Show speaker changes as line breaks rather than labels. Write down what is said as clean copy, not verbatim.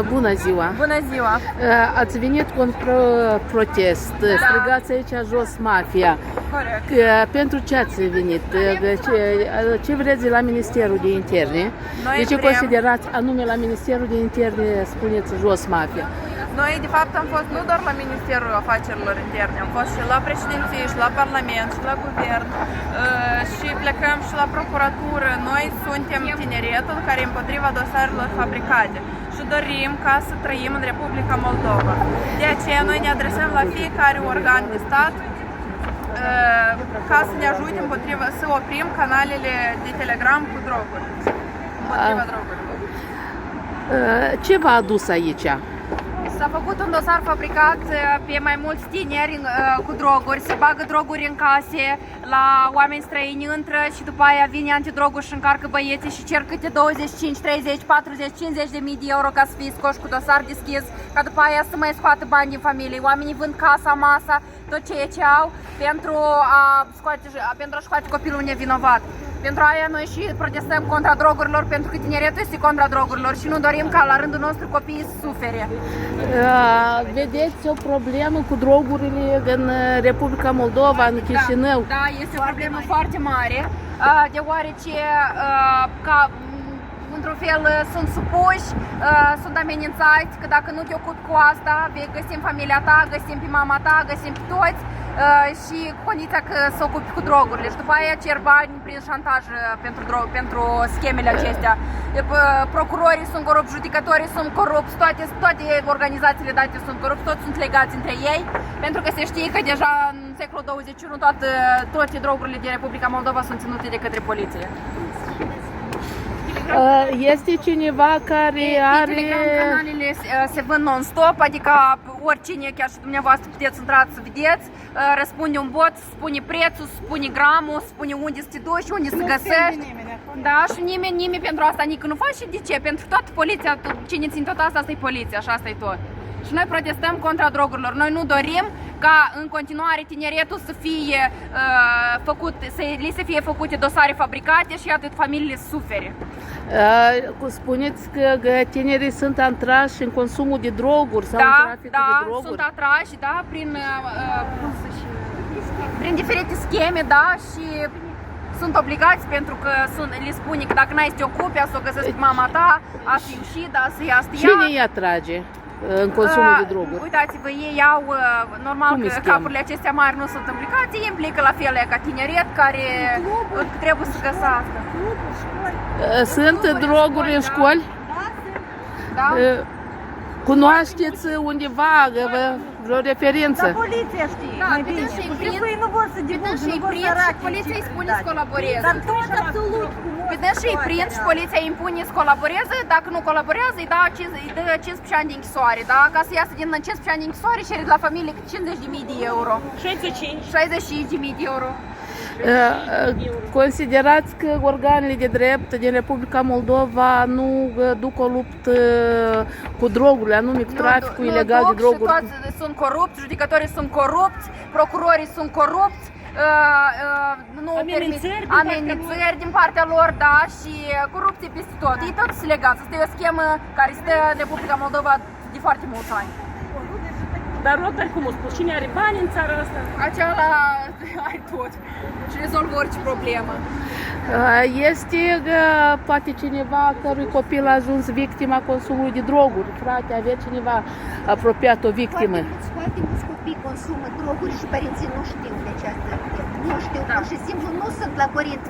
Bună ziua!
Bună ziua!
Ați venit cu un protest, strigați aici jos mafia.
Corect.
Pentru ce ați venit? Ce vreți de la Ministerul de Interne? De ce considerați anume la Ministerul de Interne spuneți jos mafia?
Noi, de fapt, am fost nu doar la Ministerul Afacerilor Interne, am fost și la președinție, și la Parlament, și la Guvern, și plecăm și la Procuratură. Noi suntem tineretul care e împotriva dosarelor fabricate și dorim ca să trăim în Republica Moldova. De aceea noi ne adresăm la fiecare organ de stat ca să ne ajute să oprim canalele de Telegram cu droguri, împotriva drogurilor.
Ce v-a adus aici?
S-a făcut un dosar fabricat pe mai mulți tineri cu droguri, se bagă droguri în case, la oameni străini intră și după aia vine antidroguri și încarcă băieții și cer câte 25, 30, 40, 50 de mii de euro ca să fie scoși cu dosar deschis, ca după aia să mai scoată bani din familie. Oamenii vând casa, masa, tot ceea ce au pentru a scoate copilul nevinovat. Pentru aia noi și protestăm contra drogurilor, pentru că tineretul este contra drogurilor și nu dorim ca la rândul nostru copiii să sufere.
Vedeți o problemă cu drogurile în Republica Moldova, în Chișinău?
Da, este o problemă foarte mare, deoarece într-un fel sunt supuși, sunt amenințați că dacă nu te ocupi cu asta, vei găsi în familia ta, găsim pe mama ta, găsim pe toți și cu condiția că se ocupi cu drogurile și după aia cer bani prin șantaj pentru schemele acestea. Procurorii sunt corupți, judecătorii sunt corupți, toate organizațiile date sunt corupți, toți sunt legați între ei, pentru că se știe că deja în secolul 21 toate drogurile din Republica Moldova sunt ținute de către poliție.
Este cineva care are...
Canalele se vând non-stop, adică oricine, chiar și dumneavoastră puteți intra să vedeți, răspunde un bot, spune prețul, spune gramul, spune unde să te duci, unde să găsești. Da, și nimeni pentru asta nici nu face. Și de ce? Pentru toată poliția, cine țin tot asta e poliția și asta e tot. Și noi protestăm contra drogurilor. Noi nu dorim ca în continuare tineretul să fie li se fie făcute dosare fabricate și atât familiile sufere.
Spuneți că tinerii sunt atrași în consumul de droguri sau în traficul de droguri?
Sunt atrași, da, prin diferite scheme, da, și sunt obligați pentru că le spune că dacă n-ai să te ocupi, să o găsesc mama ta, a fi ieșit, să ia să
Cine îi atrage în consumul de droguri?
Uitați-vă, ei au, normal că capurile acestea mari nu sunt implicați, ei implică la fel ca tineret care trebuie să găsească.
Sunt droguri în școli?
Da.
Cunoașteți undeva vreo referință?
Da, poliția știe.
Da,
mai bine. Ei nu vor să divulge, nu vor să arate.
Poliția îi spune să colaboreze.
Dar tot absolut.
Vedem și îi prind și poliția îi impune să colaboreze, dacă nu colaborează îi dă 15 ani de închisoare, da? Ca să iasă din 15 ani de închisoare și de la familie 50.000 de euro. 65.000 de euro.
Considerați că organele de drept din Republica Moldova nu duc o luptă cu drogurile, anume cu traficul ilegal de droguri?
Toți sunt corupți, judecătorii sunt corupți, procurorii sunt corupți, nu amenințări din partea lor, da, și corupție peste tot. Ei toți sunt legați. Asta e o schemă care stă în Republica Moldova de foarte mulți ani.
Dar Rotar, cum o spus, cine are bani în țara asta?
Acela are tot și rezolvă orice problemă.
Este poate cineva cărui copil a ajuns victima consumului de droguri? Frate, avea cineva apropiat o victimă?
Foarte mulți copii consumă droguri și părinții nu știu de această. Nu știu, pur și simplu nu sunt la curent.